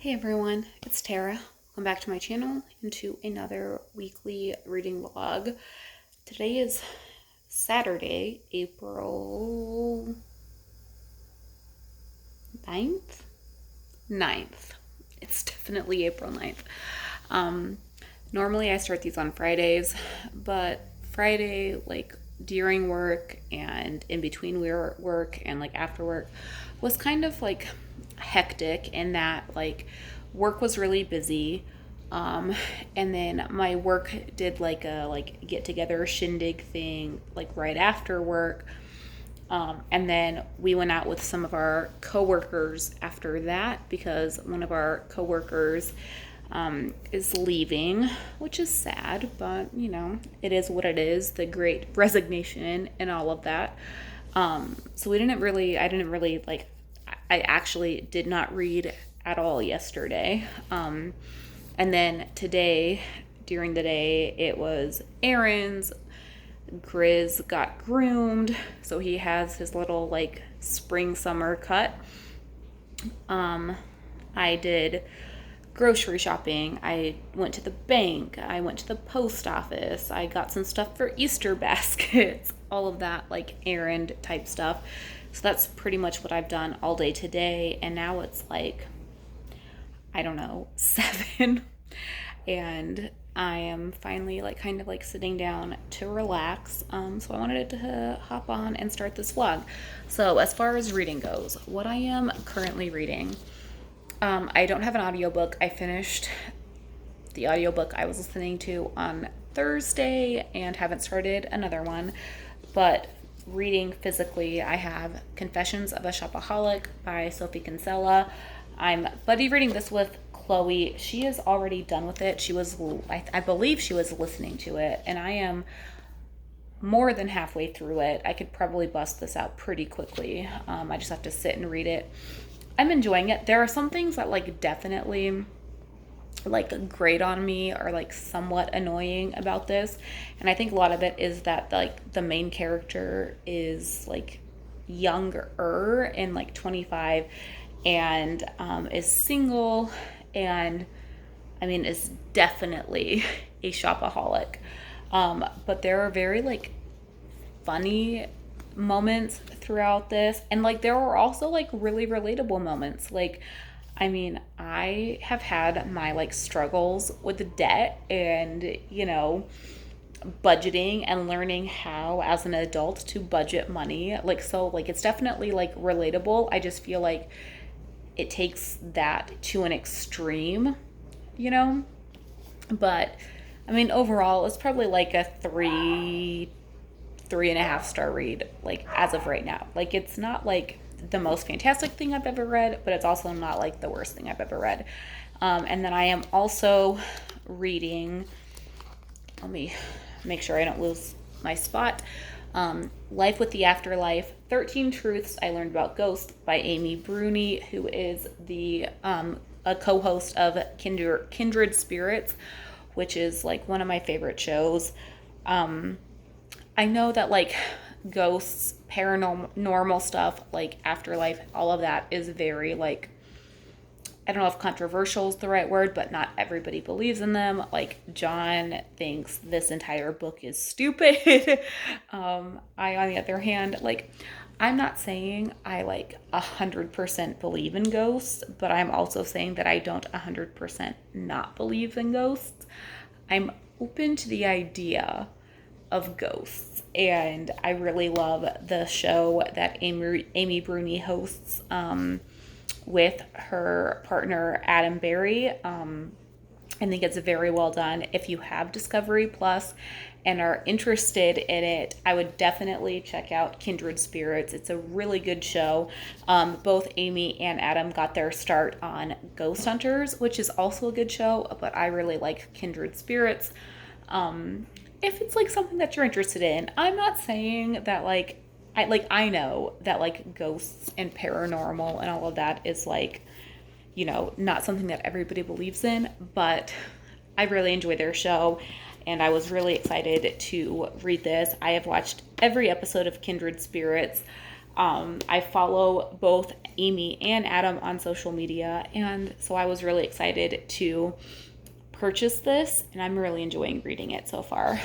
Hey everyone, it's Tara. Welcome back to my channel and to another weekly reading vlog. Today is Saturday, April 9th? 9th. It's definitely April 9th. Normally I start these on Fridays, but Friday, during work and in between work and after work, was kind of hectic in that work was really busy. And then my work did a get together shindig thing right after work. And then we went out with some of our coworkers after that because one of our coworkers is leaving, which is sad, but it is what it is, the great resignation and all of that. So I actually did not read at all yesterday. And then today, during the day, it was errands. Grizz got groomed, so he has his little spring summer cut. I did grocery shopping. I went to the bank. I went to the post office. I got some stuff for Easter baskets. All of that errand type stuff. So that's pretty much what I've done all day today. And now it's I don't know, 7. And I am finally kind of sitting down to relax. So I wanted to hop on and start this vlog. So as far as reading goes, what I am currently reading, I don't have an audiobook. I finished the audiobook I was listening to on Thursday and haven't started another one. But reading physically, I have Confessions of a Shopaholic by Sophie Kinsella. I'm buddy reading this with Chloe. She is already done with it. I believe she was listening to it, and I am more than halfway through it. I could probably bust this out pretty quickly. I just have to sit and read it. I'm enjoying it. There are some things that definitely grate on me or somewhat annoying about this, and I think a lot of it is that the main character is younger and 25 and is single and is definitely a shopaholic, but there are very funny moments throughout this, and there are also really relatable moments. I have had my struggles with debt and budgeting and learning how as an adult to budget money. It's definitely relatable. I just feel it takes that to an extreme, but overall it's probably a 3.5 star read as of right now. It's not the most fantastic thing I've ever read, but it's also not the worst thing I've ever read. And then I am also reading, let me make sure I don't lose my spot, Life with the Afterlife, 13 Truths I Learned About Ghosts by Amy Bruni, who is a co-host of Kindred Spirits, which is one of my favorite shows. I know that ghosts, paranormal stuff, afterlife, all of that is very I don't know if controversial is the right word, but not everybody believes in them. John thinks this entire book is stupid. I, on the other hand, I'm not saying I 100% believe in ghosts, but I'm also saying that I don't 100% not believe in ghosts. I'm open to the idea of ghosts, and I really love the show that Amy Bruni hosts with her partner Adam Berry. I think it's very well done. If you have Discovery Plus and are interested in it, I would definitely check out Kindred Spirits. It's a really good show. Both Amy and Adam got their start on Ghost Hunters, which is also a good show, but I really like Kindred Spirits. If it's something that you're interested in, I'm not saying that I know that ghosts and paranormal and all of that is not something that everybody believes in, but I really enjoy their show and I was really excited to read this. I have watched every episode of Kindred Spirits. I follow both Amy and Adam on social media, and so I was really excited to purchase this, and I'm really enjoying reading it so far.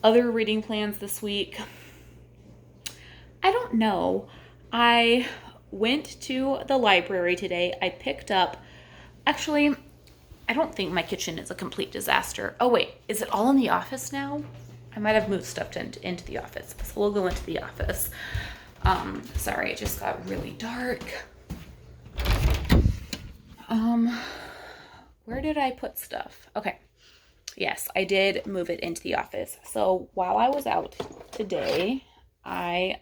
Other reading plans this week, I don't know. I went to the library today. I picked up, actually, I don't think my kitchen is a complete disaster. Oh wait, is it all in the office now? I might have moved stuff into the office, so we'll go into the office. Sorry, it just got really dark. Where did I put stuff? Okay. Yes, I did move it into the office. So while I was out today, I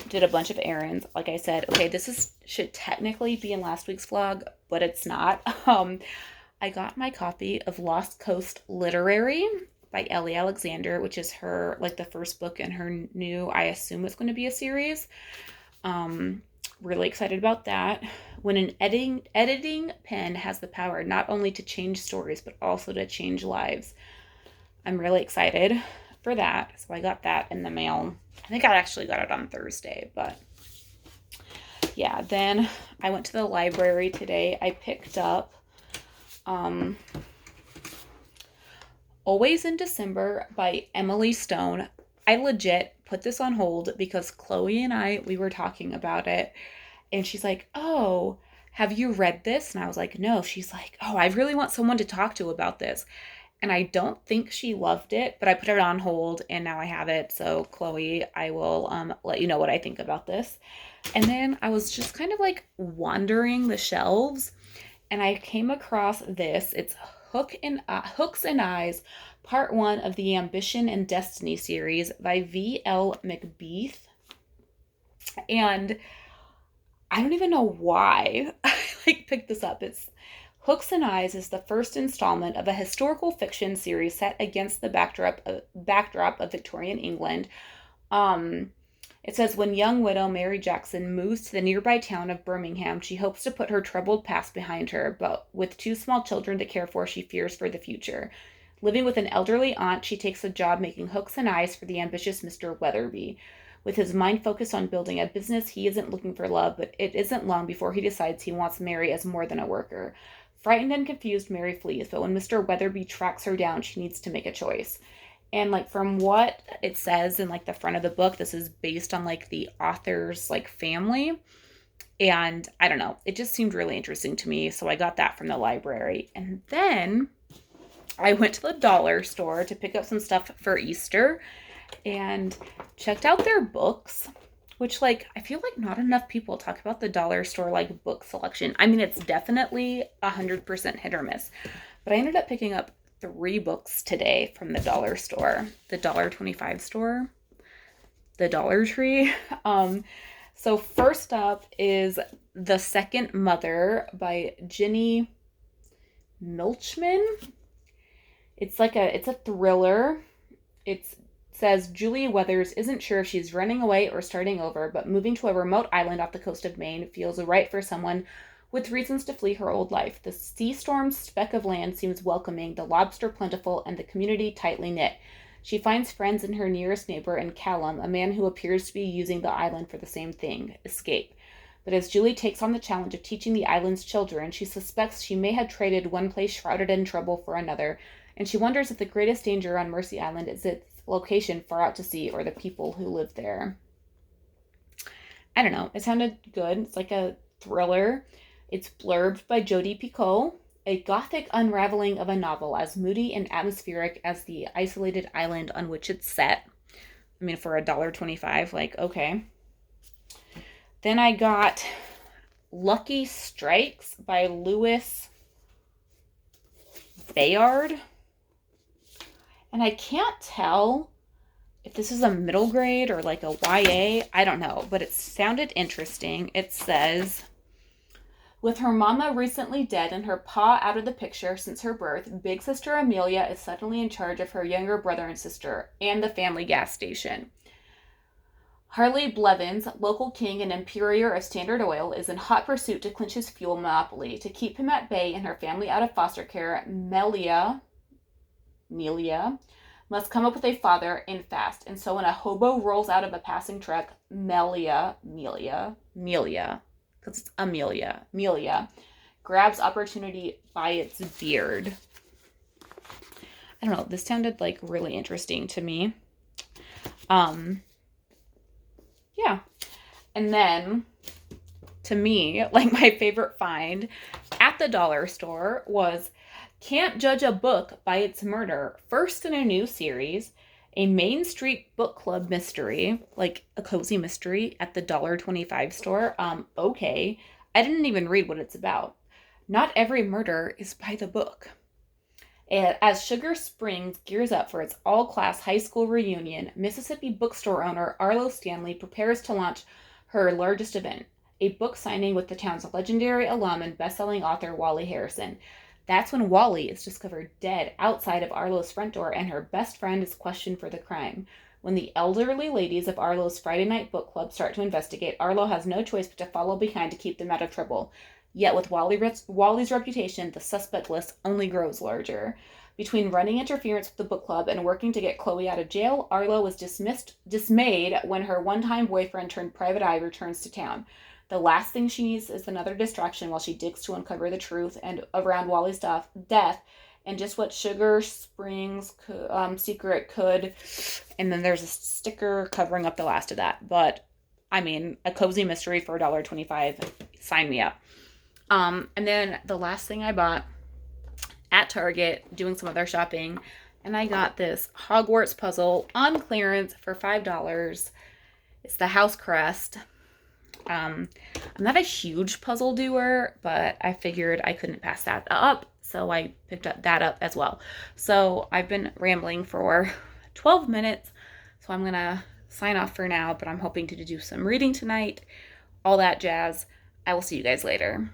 did a bunch of errands. Like I said, okay, should technically be in last week's vlog, but it's not. I got my copy of Lost Coast Literary by Ellie Alexander, which is her, like, the first book in her new, I assume it's going to be a series. Really excited about that. When an editing pen has the power not only to change stories, but also to change lives. I'm really excited for that. So I got that in the mail. I think I actually got it on Thursday, but yeah. Then I went to the library today. I picked up Always in December by Emily Stone. I legit put this on hold because Chloe and we were talking about it, and she's like, oh, have you read this? And I was like, no. She's like, oh, I really want someone to talk to about this. And I don't think she loved it, but I put it on hold and now I have it. So Chloe, I will let you know what I think about this. And then I was just kind of like wandering the shelves, and I came across this. It's Hooks and Eyes, Part 1 of the Ambition and Destiny series by V.L. McBeath. And I don't even know why I picked this up. It's Hooks and Eyes is the first installment of a historical fiction series set against the backdrop of Victorian England. It says, when young widow Mary Jackson moves to the nearby town of Birmingham, she hopes to put her troubled past behind her, but with 2 small children to care for, she fears for the future. Living with an elderly aunt, she takes a job making hooks and eyes for the ambitious Mr. Weatherby. With his mind focused on building a business, he isn't looking for love, but it isn't long before he decides he wants Mary as more than a worker. Frightened and confused, Mary flees, but when Mr. Weatherby tracks her down, she needs to make a choice. And, like, from what it says in, like, the front of the book, this is based on, like, the author's, like, family. And I don't know, it just seemed really interesting to me, so I got that from the library. And then I went to the dollar store to pick up some stuff for Easter and checked out their books, which, like, I feel like not enough people talk about the dollar store, like, book selection. I mean, it's definitely 100% hit or miss, but I ended up picking up 3 books today from the dollar store, the $1.25 store, the Dollar Tree. So first up is The Second Mother by Ginny Milchman. It's a thriller. It says Julia Weathers isn't sure if she's running away or starting over, but moving to a remote island off the coast of Maine feels right for someone with reasons to flee her old life. The sea-stormed speck of land seems welcoming, the lobster plentiful, and the community tightly knit. She finds friends in her nearest neighbor in Callum, a man who appears to be using the island for the same thing, escape. But as Julie takes on the challenge of teaching the island's children, she suspects she may have traded one place shrouded in trouble for another, and she wonders if the greatest danger on Mercy Island is its location far out to sea or the people who live there. I don't know. It sounded good. It's like a thriller. It's blurbed by Jodi Picoult, a gothic unraveling of a novel as moody and atmospheric as the isolated island on which it's set. I mean, for $1.25, like, okay. Then I got Lucky Strikes by Louis Bayard. And I can't tell if this is a middle grade or like a YA. I don't know, but it sounded interesting. It says, with her mama recently dead and her pa out of the picture since her birth, big sister Amelia is suddenly in charge of her younger brother and sister and the family gas station. Harley Blevins, local king and imperior of Standard Oil, is in hot pursuit to clinch his fuel monopoly. To keep him at bay and her family out of foster care, Melia, must come up with a father and fast. And so when a hobo rolls out of a passing truck, Melia, because it's Melia, grabs opportunity by its beard. I don't know, this sounded like really interesting to me. Yeah. And then, to me, like my favorite find at the dollar store was Can't Judge a Book by Its Murder, first in a new series, a Main Street book club mystery, like a cozy mystery at the $1.25 store. Okay. I didn't even read what it's about. Not every murder is by the book. As Sugar Springs gears up for its all-class high school reunion, Mississippi bookstore owner Arlo Stanley prepares to launch her largest event, a book signing with the town's legendary alum and best-selling author Wally Harrison. That's when Wally is discovered dead outside of Arlo's front door and her best friend is questioned for the crime. When the elderly ladies of Arlo's Friday night book club start to investigate, Arlo has no choice but to follow behind to keep them out of trouble. Yet with Wally's reputation, the suspect list only grows larger. Between running interference with the book club and working to get Chloe out of jail, Arlo was dismayed when her one-time boyfriend turned private eye returns to town. The last thing she needs is another distraction while she digs to uncover the truth and around Wally's death and just what Sugar Springs secret could. And then there's a sticker covering up the last of that. But, I mean, a cozy mystery for $1.25. Sign me up. And then the last thing I bought at Target, doing some other shopping, and I got this Hogwarts puzzle on clearance for $5. It's the House Crest. I'm not a huge puzzle doer, but I figured I couldn't pass that up, so I picked that up as well. So I've been rambling for 12 minutes, so I'm gonna sign off for now, but I'm hoping to do some reading tonight, all that jazz. I will see you guys later.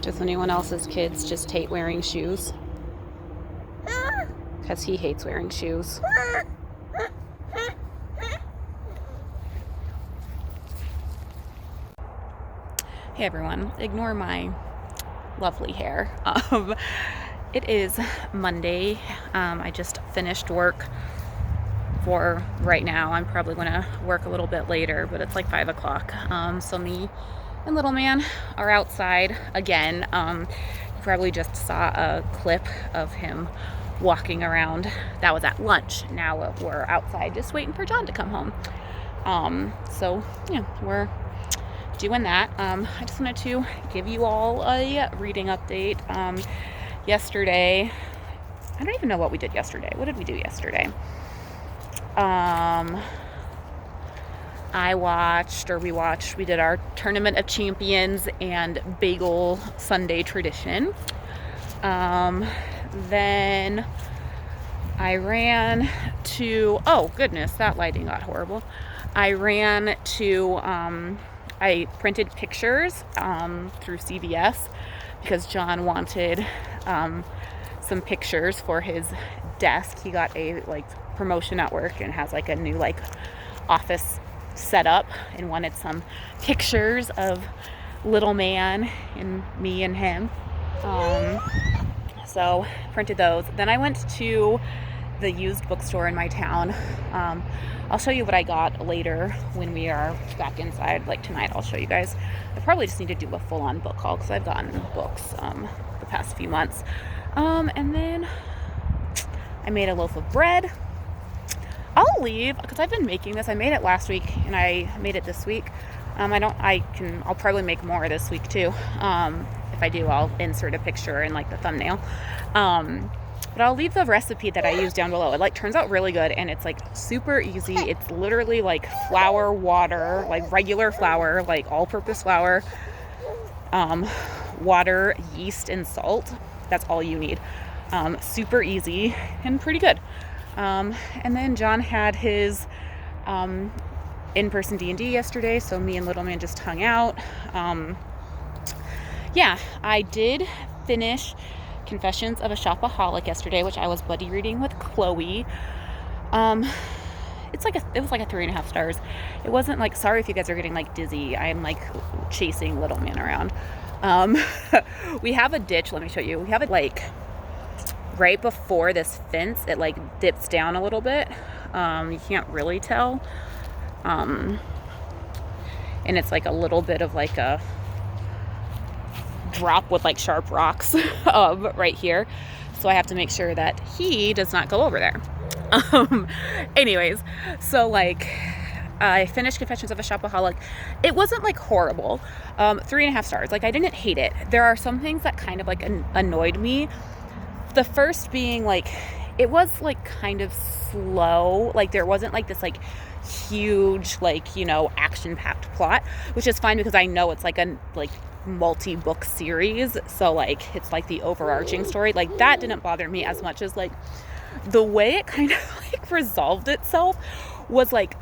Does anyone else's kids just hate wearing shoes? Because he hates wearing shoes. Hey everyone, ignore my lovely hair. It is Monday. I just finished work for right now. I'm probably going to work a little bit later, but it's like 5 o'clock. So me and little man are outside again. You probably just saw a clip of him walking around. That was at lunch. Now we're outside just waiting for John to come home. So yeah, we're doing that. I just wanted to give you all a reading update. Yesterday, I don't even know what we did yesterday. What did we do yesterday? We did our Tournament of Champions and Bagel Sunday tradition. Then I ran to, oh goodness, that lighting got horrible. I ran to, I printed pictures through CVS because John wanted some pictures for his desk. He got a promotion at work and has a new office set up and wanted some pictures of little man and me and him. So printed those. Then I went to the used bookstore in my town. I'll show you what I got later when we are back inside. Tonight I'll show you guys. I probably just need to do a full-on book haul because I've gotten books the past few months. And then I made a loaf of bread. I'll leave because I've been making this. I made it last week and I made it this week. I'll probably make more this week too. If I do, I'll insert a picture in the thumbnail. but I'll leave the recipe that I use down below. It like turns out really good, and it's like super easy. It's literally like flour, water, like regular flour, like all-purpose flour, water, yeast, and salt. That's all you need. Super easy and pretty good. And then John had his in-person D&D yesterday, so me and Little Man just hung out. Yeah, I did finish Confessions of a Shopaholic yesterday, which I was buddy reading with Chloe. It was like a 3.5 stars. It wasn't like, sorry if you guys are getting like dizzy. I'm like chasing Little Man around. We have a ditch. Let me show you. We have it like right before this fence. It like dips down a little bit. You can't really tell. And it's like a little bit of like a drop with like sharp rocks right here, so I have to make sure that he does not go over there. Anyways, so like I finished Confessions of a Shopaholic. It wasn't like horrible. 3.5 stars. Like I didn't hate it. There are some things that kind of like annoyed me. The first being like it was like kind of slow. Like there wasn't like this like huge like, you know, action-packed plot, which is fine because I know it's like a like multi-book series, so like it's like the overarching story. Like that didn't bother me as much as like the way it kind of like resolved itself was like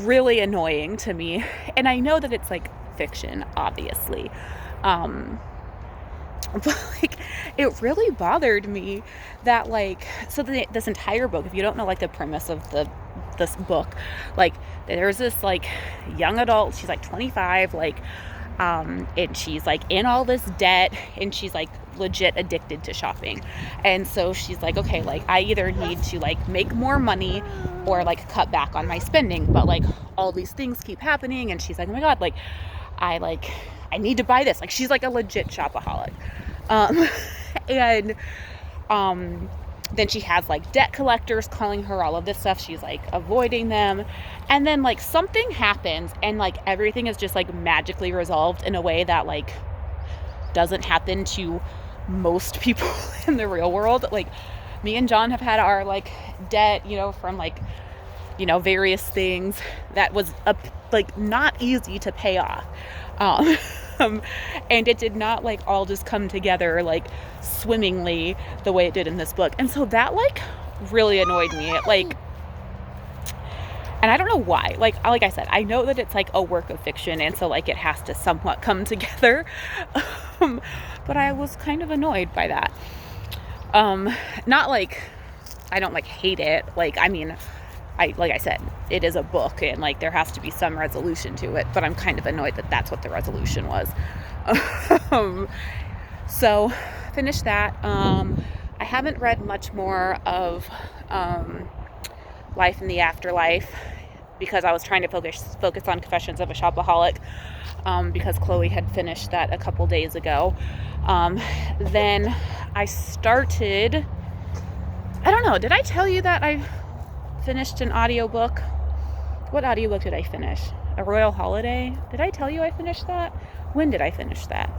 really annoying to me. And I know that it's like fiction, obviously, but like it really bothered me that like, so this entire book, if you don't know like the premise of this book, like there's this like young adult, she's like 25, like and she's like in all this debt, and she's like legit addicted to shopping. And so she's like, okay, like I either need to like make more money or like cut back on my spending, but like all these things keep happening. And she's like, oh my God, like I need to buy this. Like she's like a legit shopaholic. And then she has like debt collectors calling her all of this stuff. She's like avoiding them. And then like something happens and like everything is just like magically resolved in a way that like doesn't happen to most people in the real world. Like me and John have had our like debt, you know, from like, you know, various things that was like not easy to pay off. And it did not like all just come together like swimmingly the way it did in this book. And so that like really annoyed me. It like, and I don't know why, like I said, I know that it's like a work of fiction, and so like it has to somewhat come together. But I was kind of annoyed by that. Not like I don't like hate it. Like, I mean, like I said, it is a book and like there has to be some resolution to it, but I'm kind of annoyed that that's what the resolution was. So finished that. I haven't read much more of Life in the Afterlife because I was trying to focus on Confessions of a Shopaholic, because Chloe had finished that a couple days ago. Then I started, I don't know, did I tell you that I finished an audiobook? What audiobook did I finish? A Royal Holiday? Did I tell you I finished that? When did I finish that?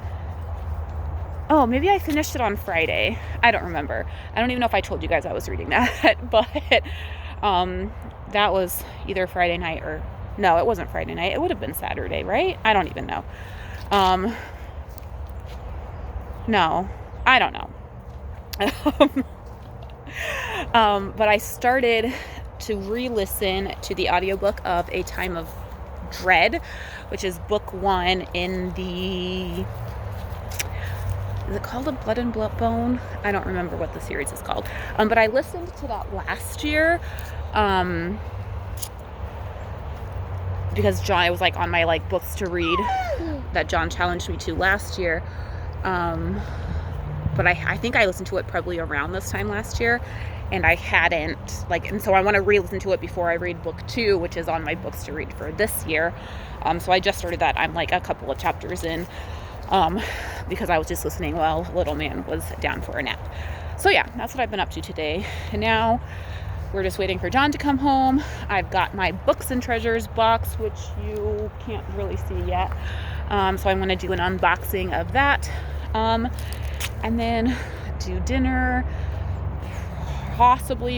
Oh, maybe I finished it on Friday. I don't remember. I don't even know if I told you guys I was reading that, but that was either Friday night or, no, it wasn't Friday night. It would have been Saturday, right? I don't even know. No, I don't know. But I started to re-listen to the audiobook of A Time of Dread, which is book 1 in the, is it called A Blood and Bone? I don't remember what the series is called. But I listened to that last year, because John, it was like on my like books to read that John challenged me to last year. But I think I listened to it probably around this time last year, and I hadn't, like, and so I want to re-listen to it before I read book 2, which is on my books to read for this year. So I just started that. I'm like a couple of chapters in, because I was just listening while Little Man was down for a nap. So yeah, that's what I've been up to today. And now we're just waiting for John to come home. I've got my Books and Treasures box, which you can't really see yet. So I'm going to do an unboxing of that. And then do dinner,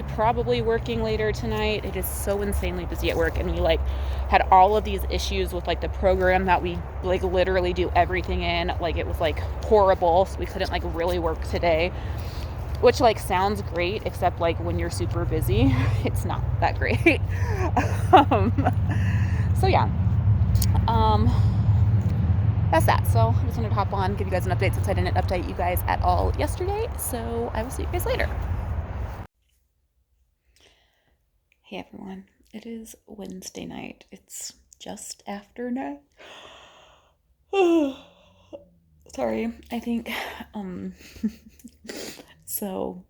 probably working later tonight. It is so insanely busy at work, and we like had all of these issues with like the program that we like literally do everything in. Like it was like horrible, so we couldn't like really work today, which like sounds great, except like when you're super busy, it's not that great. um, so yeah, that's that. So I just wanted to hop on, give you guys an update since I didn't update you guys at all yesterday. So I will see you guys later. Hey everyone, it is Wednesday night. It's just after 9. Sorry, I think, so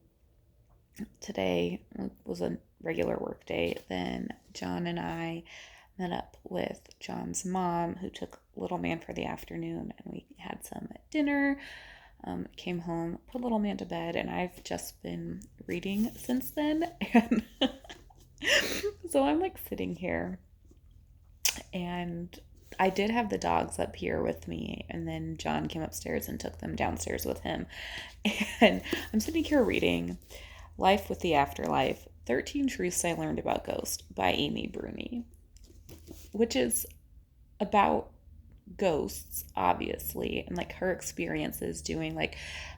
today was a regular work day. Then John and I met up with John's mom, who took little man for the afternoon, and we had some dinner. Came home, put little man to bed, and I've just been reading since then. And so I'm like sitting here, and I did have the dogs up here with me, and then John came upstairs and took them downstairs with him. And I'm sitting here reading Life with the Afterlife, 13 Truths I Learned About Ghosts by Amy Bruni, which is about ghosts, obviously, and like her experiences doing like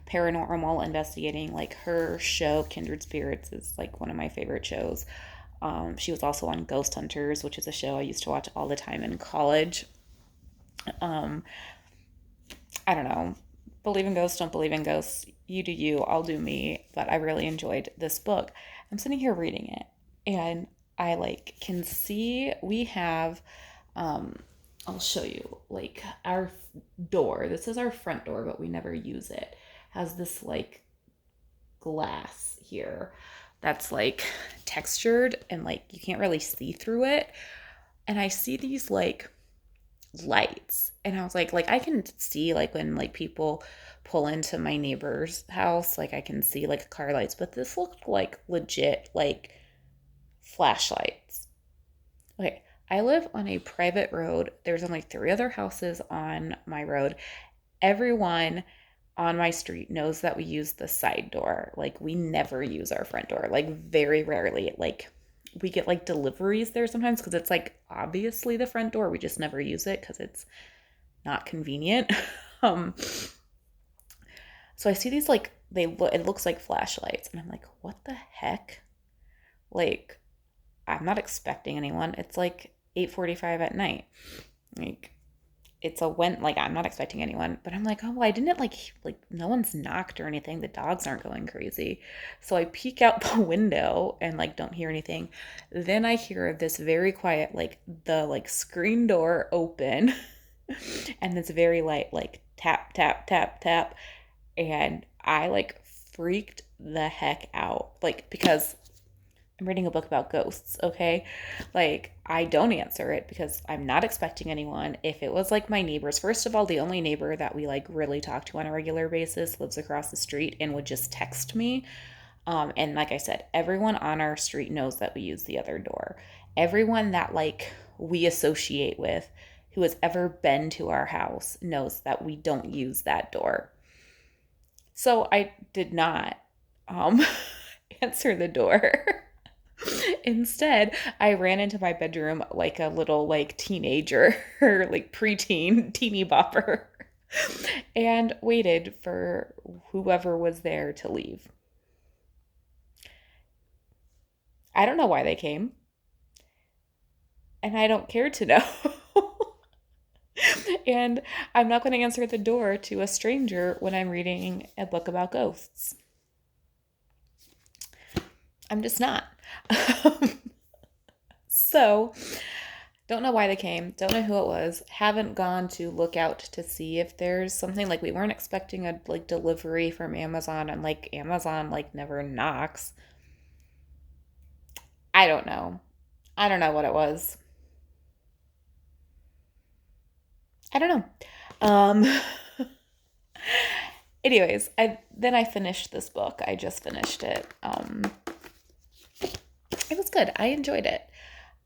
paranormal investigating. Like her show, Kindred Spirits, is like one of my favorite shows. She was also on Ghost Hunters, which is a show I used to watch all the time in college. I don't know. Believe in ghosts, don't believe in ghosts. You do you, I'll do me. But I really enjoyed this book. I'm sitting here reading it, and I like can see we have, I'll show you, like our door. This is our front door, but we never use it. Has this like glass here that's like textured, and like you can't really see through it. And I see these like lights, and I was like I can see like when like people pull into my neighbor's house, like I can see like car lights, but this looked like legit like flashlights. Okay, I live on a private road. There's only 3 other houses on my road. Everyone on my street knows that we use the side door. Like we never use our front door, like very rarely. Like we get like deliveries there sometimes because it's like obviously the front door. We just never use it because it's not convenient. So I see these like it looks like flashlights, and I'm like, what the heck? Like I'm not expecting anyone. It's like 8:45 at night. Like it's a like I'm not expecting anyone, but I'm like, oh, well, I didn't like no one's knocked or anything. The dogs aren't going crazy. So I peek out the window and like don't hear anything. Then I hear this very quiet, like the like screen door open and this very light like tap, tap, tap, tap. And I like freaked the heck out. Like, because I'm reading a book about ghosts, okay? Like, I don't answer it because I'm not expecting anyone. If it was like my neighbors, first of all, the only neighbor that we like really talk to on a regular basis lives across the street and would just text me. And like I said, everyone on our street knows that we use the other door. Everyone that like we associate with who has ever been to our house knows that we don't use that door. So I did not answer the door. Instead, I ran into my bedroom like a little like teenager or like preteen, teeny bopper, and waited for whoever was there to leave. I don't know why they came, and I don't care to know. And I'm not going to answer the door to a stranger when I'm reading a book about ghosts. I'm just not. So, don't know why they came. Don't know who it was. Haven't gone to look out to see if there's something. Like we weren't expecting a like delivery from Amazon, and like Amazon like never knocks. I don't know. I don't know what it was. I don't know. Anyways, I finished this book. I just finished it. It was good. I enjoyed it.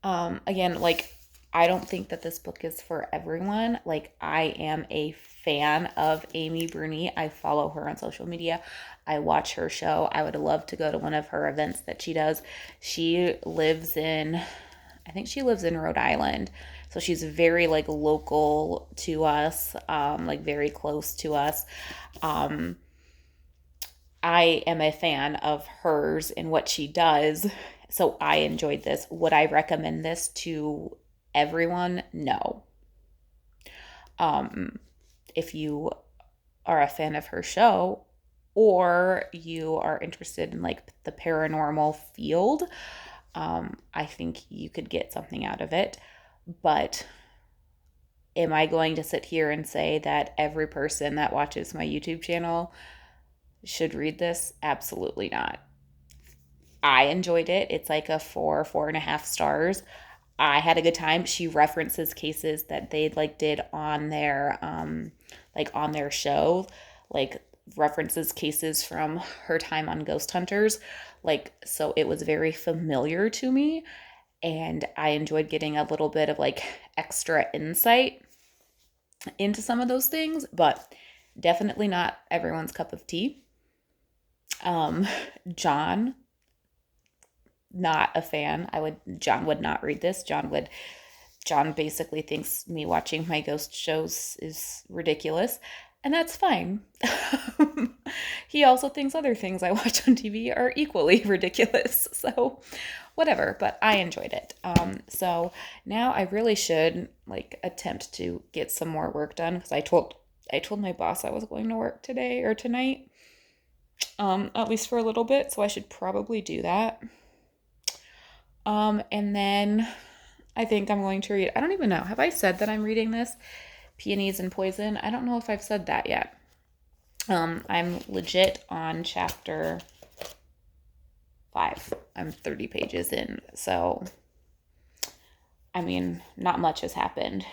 Again, like I don't think that this book is for everyone. Like I am a fan of Amy Bruni. I follow her on social media. I watch her show. I would love to go to one of her events that she does. She lives in, I think she lives in Rhode Island. So she's very like local to us, like very close to us. I am a fan of hers and what she does. So I enjoyed this. Would I recommend this to everyone? No. If you are a fan of her show or you are interested in like the paranormal field, I think you could get something out of it. But am I going to sit here and say that every person that watches my YouTube channel should read this? Absolutely not. I enjoyed it. It's like a 4.5 stars. I had a good time. She references cases that they like did on their on their show, like references cases from her time on Ghost Hunters. Like, so it was very familiar to me, and I enjoyed getting a little bit of like extra insight into some of those things, but definitely not everyone's cup of tea. John, not a fan. John would not read this. John basically thinks me watching my ghost shows is ridiculous, and that's fine. He also thinks other things I watch on TV are equally ridiculous. So whatever, but I enjoyed it. So now I really should like attempt to get some more work done, because I told my boss I was going to work today or tonight. At least for a little bit, so I should probably do that. And then I think I'm going to read, I don't even know, have I said that I'm reading this? Peonies and Poison? I don't know if I've said that yet. I'm legit on chapter 5. I'm 30 pages in, so, I mean, not much has happened.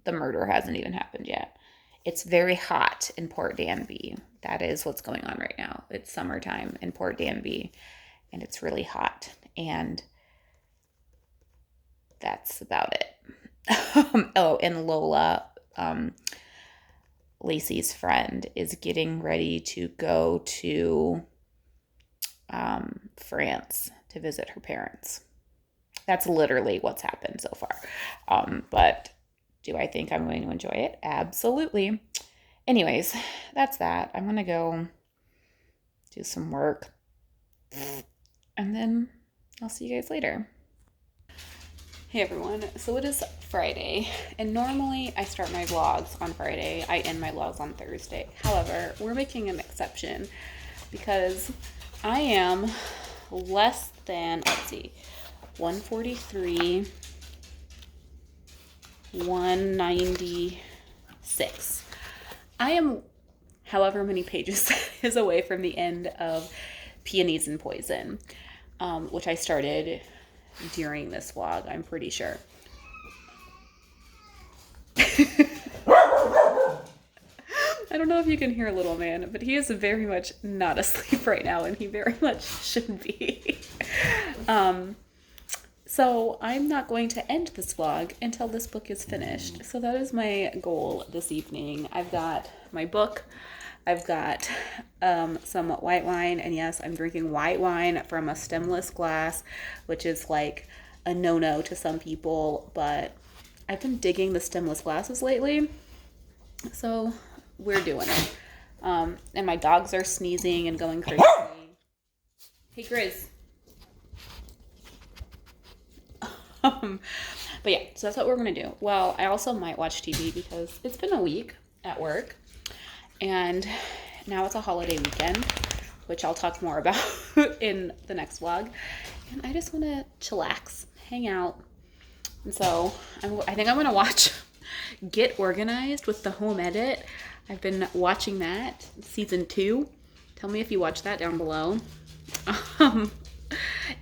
The murder hasn't even happened yet. It's very hot in Port Danby. That is what's going on right now. It's summertime in Port Danby, and it's really hot, and that's about it. Oh, and Lola, Lacey's friend, is getting ready to go to France to visit her parents. That's literally what's happened so far. But do I think I'm going to enjoy it? Absolutely. Anyways, that's that. I'm going to go do some work, and then I'll see you guys later. Hey everyone, so it is Friday, and normally I start my vlogs on Friday. I end my vlogs on Thursday. However, we're making an exception because I am less than, 143, 196. I am however many pages is away from the end of Peonies and Poison, which I started during this vlog, I'm pretty sure. I don't know if you can hear little man, but he is very much not asleep right now, and he very much should be. So I'm not going to end this vlog until this book is finished. So that is my goal this evening. I've got my book. I've got some white wine, and yes, I'm drinking white wine from a stemless glass, which is like a no-no to some people, but I've been digging the stemless glasses lately, so we're doing it. And my dogs are sneezing and going crazy. Hey, Grizz. But yeah, so that's what we're gonna do. Well, I also might watch TV because it's been a week at work, and now it's a holiday weekend, which I'll talk more about in the next vlog. And I just want to chillax, hang out. And so I think I'm going to watch Get Organized with the Home Edit. I've been watching that, season 2. Tell me if you watch that down below.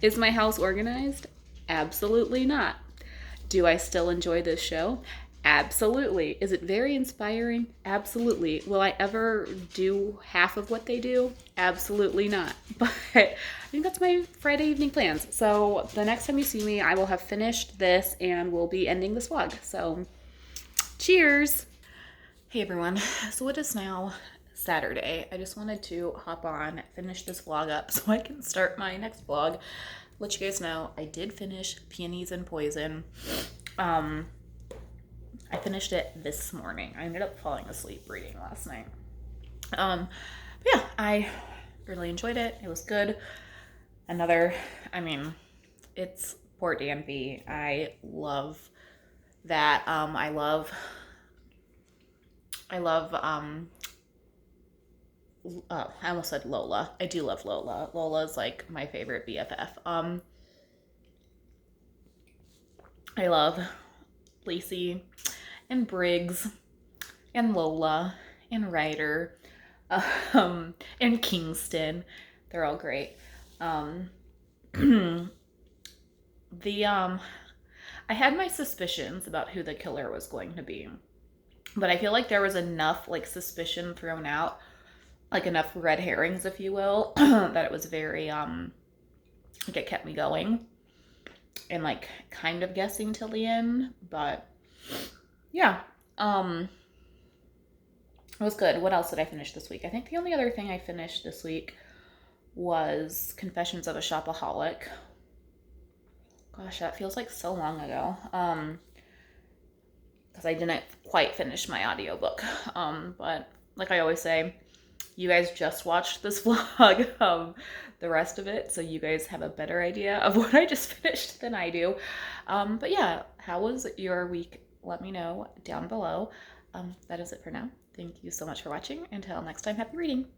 Is my house organized? Absolutely not. Do I still enjoy this show? Absolutely. Is it very inspiring? Absolutely. Will I ever do half of what they do? Absolutely not. But I think that's my Friday evening plans. So the next time you see me, I will have finished this and we'll be ending this vlog. So cheers. Hey everyone, so it is now Saturday. I just wanted to hop on, finish this vlog up so I can start my next vlog. Let you guys know I did finish Peonies and Poison. I finished it this morning. I ended up falling asleep reading last night. But yeah, I really enjoyed it. It was good. It's Port Danby. I love that. I almost said Lola. I do love Lola. Lola's like my favorite BFF. I love Lacey and Briggs and Lola and Ryder, and Kingston. They're all great. The I had my suspicions about who the killer was going to be, but I feel like there was enough like suspicion thrown out, like enough red herrings, if you will, that it was very like it kept me going and like kind of guessing till the end. But yeah, it was good. What else did I finish this week? I think the only other thing I finished this week was Confessions of a Shopaholic. Gosh, that feels like so long ago. Because I didn't quite finish my audiobook. But like I always say, you guys just watched this vlog, the rest of it, so you guys have a better idea of what I just finished than I do. But yeah, how was your week? Let me know down below. That is it for now. Thank you so much for watching. Until next time, happy reading.